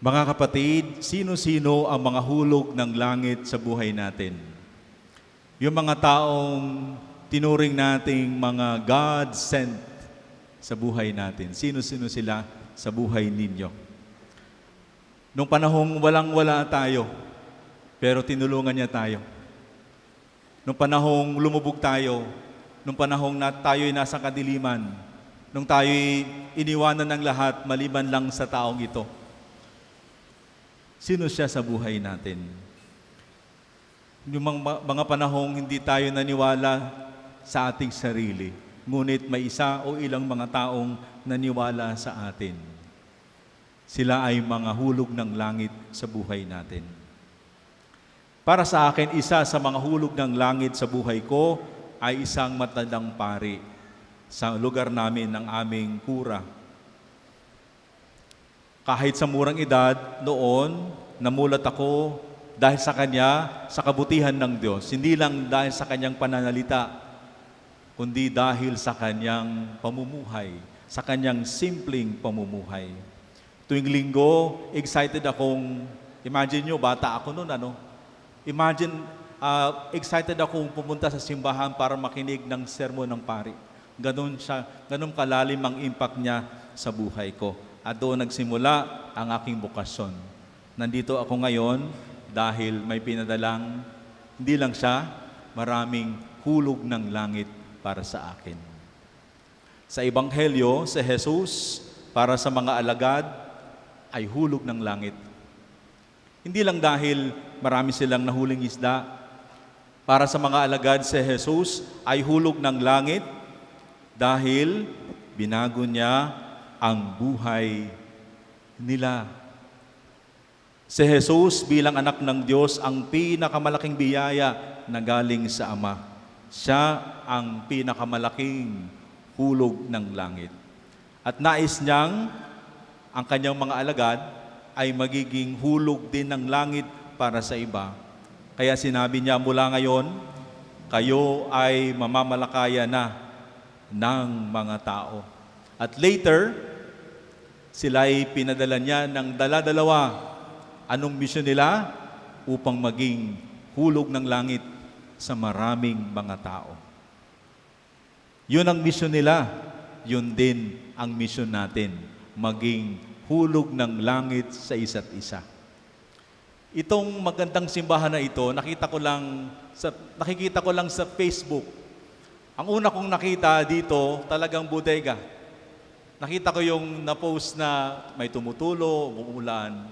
Mga kapatid, sino-sino ang mga hulog ng langit sa buhay natin? Yung mga taong tinuring nating mga God-sent sa buhay natin. Sino-sino sila sa buhay ninyo? Nung panahong walang-wala tayo, pero tinulungan niya tayo. Nung panahong lumubog tayo, nung panahong tayo'y nasa kadiliman, nung tayo'y iniwanan ng lahat maliban lang sa taong ito. Sino siya sa buhay natin? Yung mga panahong hindi tayo naniwala sa ating sarili, ngunit may isa o ilang mga taong naniwala sa atin. Sila ay mga hulog ng langit sa buhay natin. Para sa akin, isa sa mga hulog ng langit sa buhay ko ay isang matandang pari sa lugar namin ng aming kura. Kahit sa murang edad, noon, namulat ako dahil sa Kanya, sa kabutihan ng Diyos. Hindi lang dahil sa Kanyang pananalita, kundi dahil sa Kanyang pamumuhay, sa Kanyang simpleng pamumuhay. Tuwing linggo, excited akong, imagine nyo, bata ako noon, Imagine, excited akong pumunta sa simbahan para makinig ng sermon ng pari. Ganun kalalim ang impact niya sa buhay ko. At doon nagsimula ang aking bokasyon. Nandito ako ngayon dahil may pinadalang, hindi lang siya, maraming hulog ng langit para sa akin. Sa Ebanghelyo, si Jesus, para sa mga alagad, ay hulog ng langit. Hindi lang dahil marami silang nahuling isda, para sa mga alagad si Jesus ay hulog ng langit dahil binago niya ang buhay nila. Si Jesus bilang anak ng Diyos ang pinakamalaking biyaya na galing sa Ama. Siya ang pinakamalaking hulog ng langit. At nais niyang ang kanyang mga alagad ay magiging hulog din ng langit para sa iba. Kaya sinabi niya mula ngayon, kayo ay mamamalakaya na ng mga tao. At later, sila'y pinadala niya ng dala-dalawa. Anong misyon nila? Upang maging hulog ng langit sa maraming mga tao. Yun ang misyon nila. Yun din ang misyon natin. Maging hulog ng langit sa isa't isa. Itong magandang simbahan na ito, nakikita ko lang sa Facebook. Ang una kong nakita dito, talagang bodega. Nakita ko yung na-post na may tumutulo, umuulan.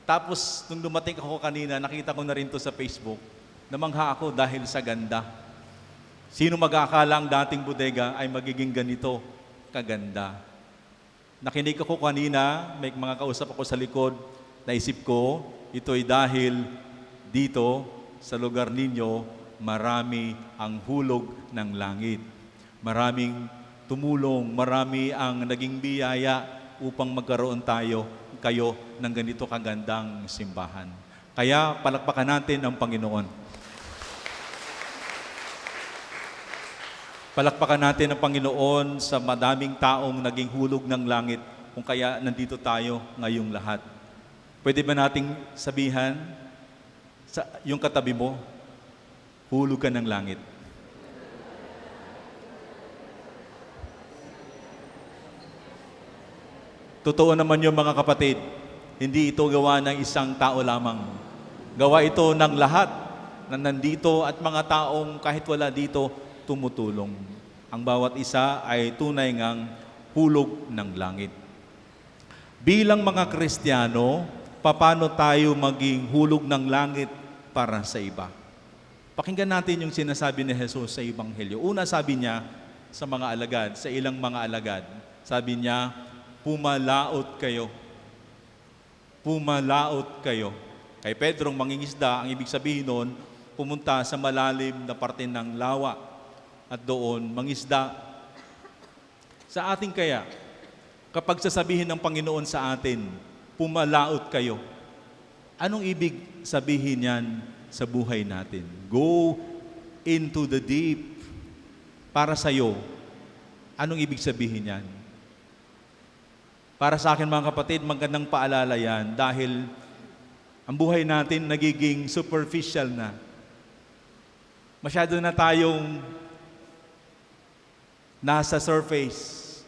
Tapos, nung dumating ako kanina, nakita ko na rin to sa Facebook. Namangha ako dahil sa ganda. Sino mag-aakala ang dating bodega ay magiging ganito kaganda? Nakinig ako kanina, may mga kausap ako sa likod, naisip ko, ito'y dahil dito, sa lugar ninyo, marami ang hulog ng langit. Maraming tumulong, marami ang naging biyaya upang magkaroon kayo ng ganito kagandang simbahan. Kaya palakpakan natin ang Panginoon. Palakpakan natin ang Panginoon sa madaming taong naging hulog ng langit kung kaya nandito tayo ngayong lahat. Pwede ba nating sabihan sa yung katabi mo, hulog ka ng langit? Totoo naman yung mga kapatid, hindi ito gawa ng isang tao lamang. Gawa ito ng lahat na nandito at mga taong kahit wala dito, tumutulong. Ang bawat isa ay tunay ngang hulog ng langit. Bilang mga Kristiyano, paano tayo maging hulog ng langit para sa iba? Pakinggan natin yung sinasabi ni Jesus sa Ebanghelyo. Una sabi niya sa mga alagad, sa ilang mga alagad, sabi niya, pumalaot kayo. Pumalaot kayo. Kay Pedrong mangingisda, ang ibig sabihin nun, pumunta sa malalim na parte ng lawa at doon mangisda. Sa ating kaya, kapag sasabihin ng Panginoon sa atin, pumalaot kayo, anong ibig sabihin yan sa buhay natin? Go into the deep. Para sa'yo, anong ibig sabihin yan? Para sa akin mga kapatid, magandang paalala yan dahil ang buhay natin nagiging superficial na. Masyado na tayong nasa surface.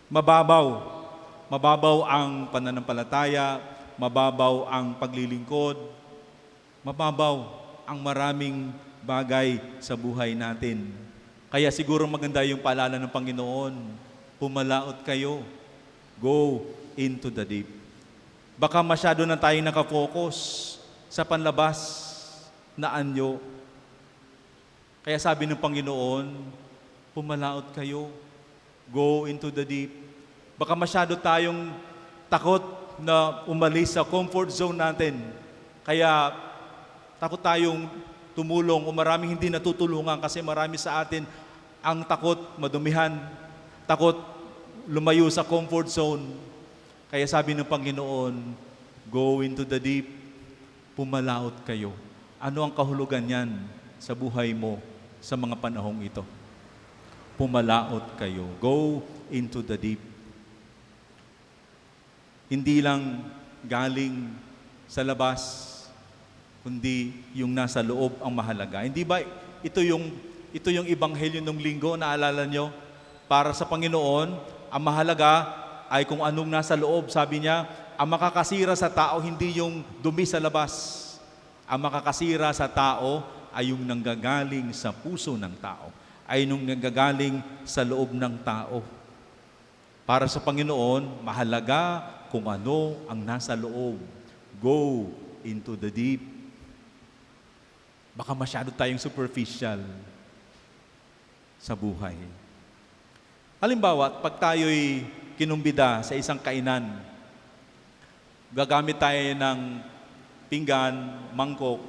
Mababaw. Mababaw ang pananampalataya, mababaw ang paglilingkod, mababaw ang maraming bagay sa buhay natin. Kaya siguro maganda yung paalala ng Panginoon, pumalaot kayo, go into the deep. Baka masyado na tayong nakafocus sa panlabas na anyo. Kaya sabi ng Panginoon, pumalaot kayo, go into the deep. Baka masyado tayong takot na umalis sa comfort zone natin. Kaya takot tayong tumulong o maraming hindi natutulungan kasi marami sa atin ang takot madumihan, takot lumayo sa comfort zone. Kaya sabi ng Panginoon, go into the deep, pumalaot kayo. Ano ang kahulugan yan sa buhay mo sa mga panahong ito? Pumalaot kayo. Go into the deep. Hindi lang galing sa labas, kundi yung nasa loob ang mahalaga. Hindi ba ito yung ebanghelyo ng linggo, naalala nyo? Para sa Panginoon, ang mahalaga ay kung anong nasa loob. Sabi niya, ang makakasira sa tao, hindi yung dumi sa labas. Ang makakasira sa tao ay yung nanggagaling sa puso ng tao, ay yung nanggagaling sa loob ng tao. Para sa Panginoon, mahalaga kung ano ang nasa loob. Go into the deep. Baka masyado tayong superficial sa buhay. Halimbawa, pag tayo'y kinumbida sa isang kainan, gagamit tayo ng pinggan, mangkok.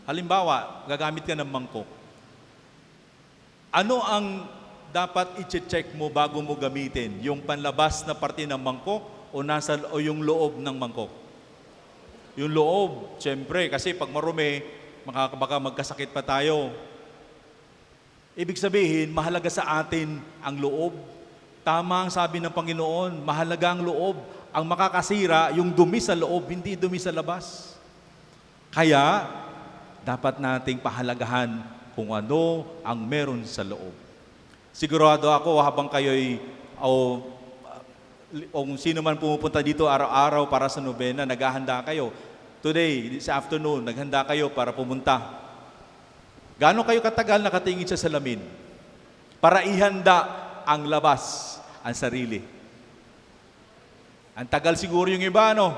Halimbawa, gagamit ka ng mangkok. Ano ang dapat i-check mo bago mo gamitin? Yung panlabas na parte ng mangkok o yung loob ng mangkok? Yung loob, siyempre, kasi pag marumi, baka magkasakit pa tayo. Ibig sabihin, mahalaga sa atin ang loob. Tama ang sabi ng Panginoon, mahalaga ang loob. Ang makakasira, yung dumi sa loob, hindi dumi sa labas. Kaya, dapat nating pahalagahan kung ano ang meron sa loob. Sigurado ako habang kayo'y kung sino man pumupunta dito araw-araw para sa nobena, naghahanda kayo. Today, this afternoon, naghanda kayo para pumunta. Gaano kayo katagal nakatingin sa salamin? Para ihanda ang labas, ang sarili. Ang tagal siguro yung iba, no?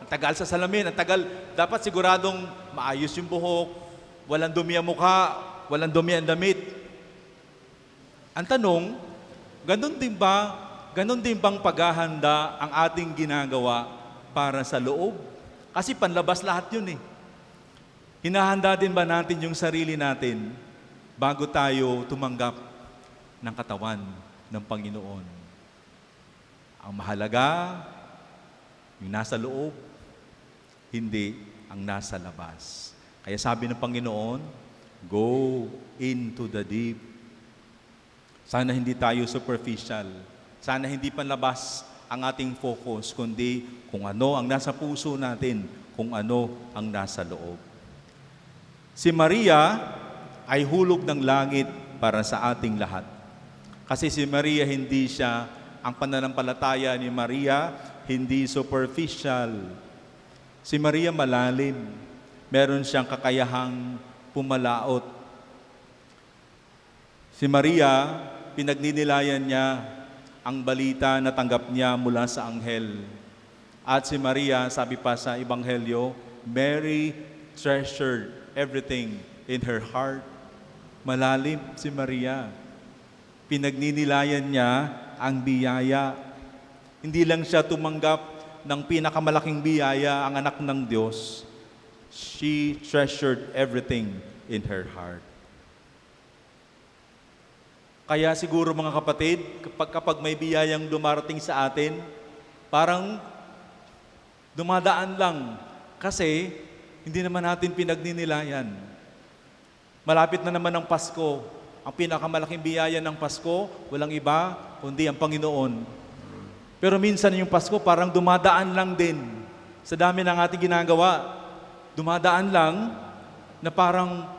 Ang tagal sa salamin, ang tagal. Dapat siguradong maayos yung buhok, walang dumi ang mukha, walang dumi ang damit. Ang tanong, ganun din bang paghahanda ang ating ginagawa para sa loob? Kasi panlabas lahat yun eh. Hinahanda din ba natin yung sarili natin bago tayo tumanggap ng katawan ng Panginoon? Ang mahalaga, yung nasa loob, hindi ang nasa labas. Kaya sabi ng Panginoon, go into the deep. Sana hindi tayo superficial. Sana hindi panlabas ang ating focus, kundi kung ano ang nasa puso natin, kung ano ang nasa loob. Si Maria ay hulog ng langit para sa ating lahat. Kasi si Maria, ang pananampalataya ni Maria, hindi superficial. Si Maria malalim. Meron siyang kakayahang pumalaot. Si Maria, pinagninilayan niya ang balita na tanggap niya mula sa anghel. At si Maria, sabi pa sa Ebanghelyo, Mary treasured everything in her heart. Malalim si Maria. Pinagninilayan niya ang biyaya. Hindi lang siya tumanggap ng pinakamalaking biyaya, ang anak ng Diyos. She treasured everything in her heart. Kaya siguro mga kapatid, kapag may biyayang dumarating sa atin, parang dumadaan lang kasi hindi naman natin pinagninilayan. Malapit na naman ang Pasko. Ang pinakamalaking biyaya ng Pasko, walang iba, kundi ang Panginoon. Pero minsan yung Pasko parang dumadaan lang din. Sa dami ng ating ginagawa, dumadaan lang na parang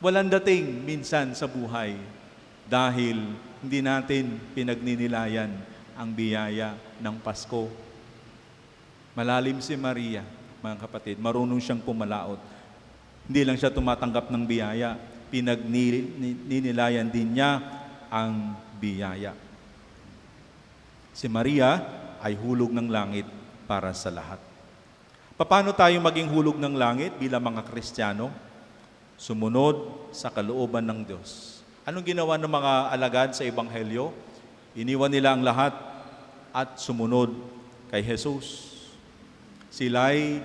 walang dating minsan sa buhay dahil hindi natin pinagninilayan ang biyaya ng Pasko. Malalim si Maria, mga kapatid, marunong siyang pumalaot. Hindi lang siya tumatanggap ng biyaya, pinagninilayan din niya ang biyaya. Si Maria ay hulog ng langit para sa lahat. Paano tayo maging hulog ng langit bilang mga Kristiyano? Sumunod sa kalooban ng Diyos. Anong ginawa ng mga alagad sa Ebanghelyo? Iniwan nila ang lahat at sumunod kay Jesus. Sila'y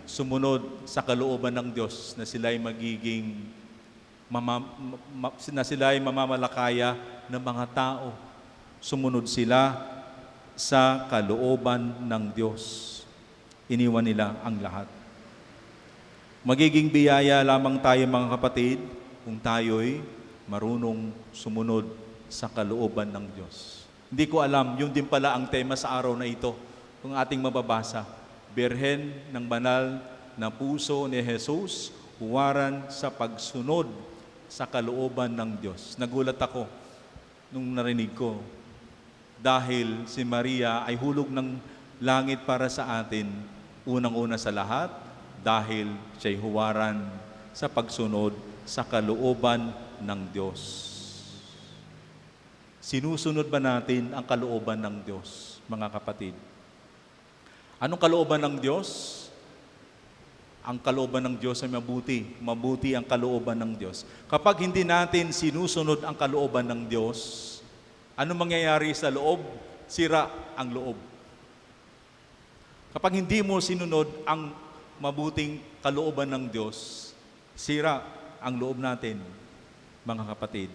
sumunod sa kalooban ng Diyos na sila'y magiging sila'y mamamalakaya ng mga tao. Sumunod sila sa kalooban ng Diyos. Iniwan nila ang lahat. Magiging biyaya lamang tayo, mga kapatid, kung tayo'y marunong sumunod sa kalooban ng Diyos. Hindi ko alam, yun din pala ang tema sa araw na ito, kung ating mababasa. Birhen ng banal na puso ni Jesus, huwaran sa pagsunod sa kalooban ng Diyos. Nagulat ako nung narinig ko, dahil si Maria ay hulog ng langit para sa atin, unang-una sa lahat, dahil siya'y huwaran sa pagsunod sa kalooban ng Diyos. Sinusunod ba natin ang kalooban ng Diyos, mga kapatid? Anong kalooban ng Diyos? Ang kalooban ng Diyos ay mabuti. Mabuti ang kalooban ng Diyos. Kapag hindi natin sinusunod ang kalooban ng Diyos, ano mangyayari sa loob? Sira ang loob. Kapag hindi mo sinunod ang mabuting kalooban ng Diyos, sira ang loob natin, mga kapatid.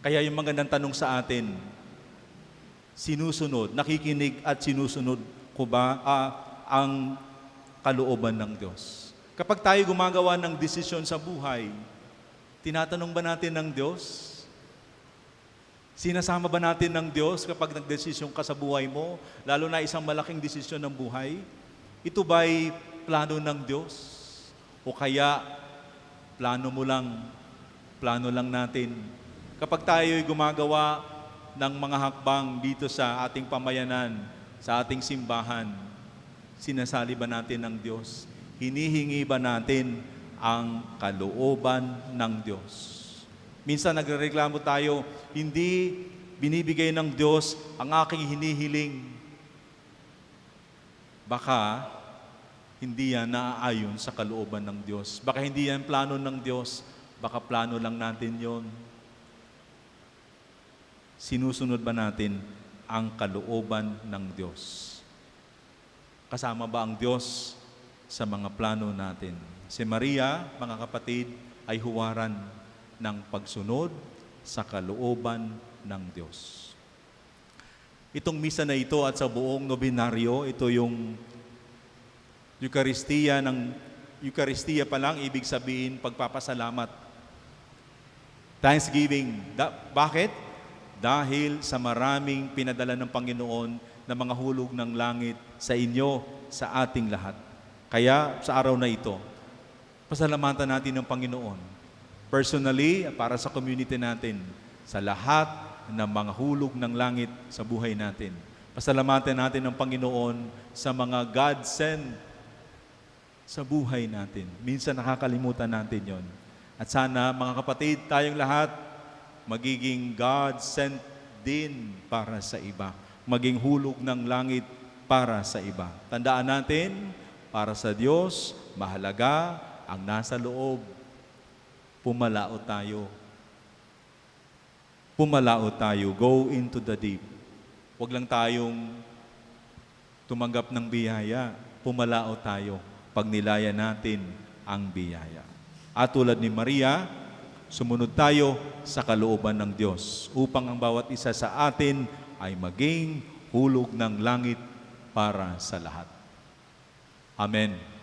Kaya yung magandang tanong sa atin, sinusunod, nakikinig at sinusunod ko ba ang kalooban ng Diyos? Kapag tayo gumagawa ng desisyon sa buhay, tinatanong ba natin ng Diyos? Sinasama ba natin ng Diyos kapag nagdesisyon ka sa buhay mo, lalo na isang malaking desisyon ng buhay? Ito ba'y plano ng Diyos? O kaya plano lang natin? Kapag tayo'y gumagawa ng mga hakbang dito sa ating pamayanan, sa ating simbahan, sinasali ba natin ng Diyos? Hinihingi ba natin ang kalooban ng Diyos? Minsan nagrereklamo tayo, hindi binibigay ng Diyos ang aking hinihiling. Baka hindi yan naaayon sa kalooban ng Diyos. Baka hindi yan plano ng Diyos. Baka plano lang natin yon. Sinusunod ba natin ang kalooban ng Diyos? Kasama ba ang Diyos sa mga plano natin? Si Maria, mga kapatid, ay huwaran ng pagsunod sa kalooban ng Diyos. Itong misa na ito at sa buong nobinaryo, ito yung Eucharistia pa lang, ibig sabihin pagpapasalamat. Thanksgiving. Bakit? Dahil sa maraming pinadala ng Panginoon na mga hulog ng langit sa inyo, sa ating lahat. Kaya sa araw na ito, pasalamatan natin ng Panginoon. Personally, para sa community natin, sa lahat ng mga hulog ng langit sa buhay natin. Pasalamatan natin ng Panginoon sa mga God-sent sa buhay natin. Minsan nakakalimutan natin yon. At sana, mga kapatid, tayong lahat, magiging God-sent din para sa iba. Maging hulog ng langit para sa iba. Tandaan natin, para sa Diyos, mahalaga ang nasa loob. Pumalaot tayo. Pumalaot tayo. Go into the deep. Huwag lang tayong tumanggap ng biyaya. Pumalaot tayo pag nilaya natin ang biyaya. At tulad ni Maria, sumunod tayo sa kalooban ng Diyos upang ang bawat isa sa atin ay maging hulog ng langit para sa lahat. Amen.